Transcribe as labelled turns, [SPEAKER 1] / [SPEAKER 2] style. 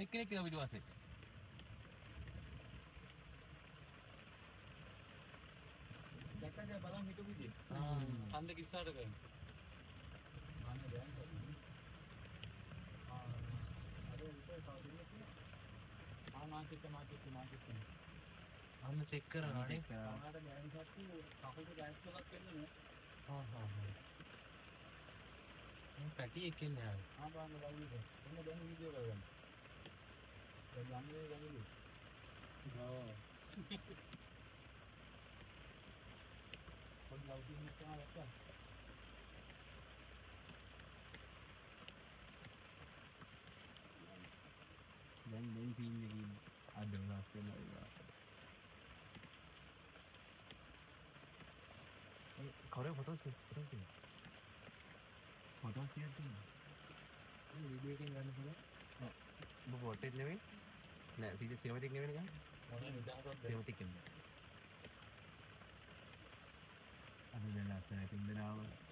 [SPEAKER 1] එක්කෙනෙක් එනවා පිටිපස්සේ.
[SPEAKER 2] දැක්කද බලන් හිටපු විදිය. කන්ද කිස්සාට කරන. අන්න දැන් සතුයි. අර විතර කවුරුද කියන්නේ? මාකෙට්.
[SPEAKER 1] අන්න චෙක් කරනවා නේ.
[SPEAKER 2] ආනට ගෑනු සත්තු කකුලට ගෑස් කලක් වෙන්නේ
[SPEAKER 1] හා. පැටි එක්කෙන්නේ ආවේ.
[SPEAKER 2] බලන්න බලන්න. එන්න දැන් වීඩියෝ කරගන්න. දැන් යන්නේ දැන්. ඔව්. පොඩි ලවුසින් එකක් ගත්තා.
[SPEAKER 1] දැන් සීන් එකකින් අඩුවක් වෙනවා. කවුරු ෆොටෝස් තියෙනවා. ෆොටෝස් තියෙනවා. මේ වීඩියෝ එකෙන් ගන්න පුළුවන්. ඔබ පොටෙත් නෙවෙයි. නෑ සිනමැටික් නෙවෙයි නේද?
[SPEAKER 2] මොන නිදාගත්ත
[SPEAKER 1] සිනමැටික් නෙවෙයි. අද දැන් ලස්සනට ඉඳනවා.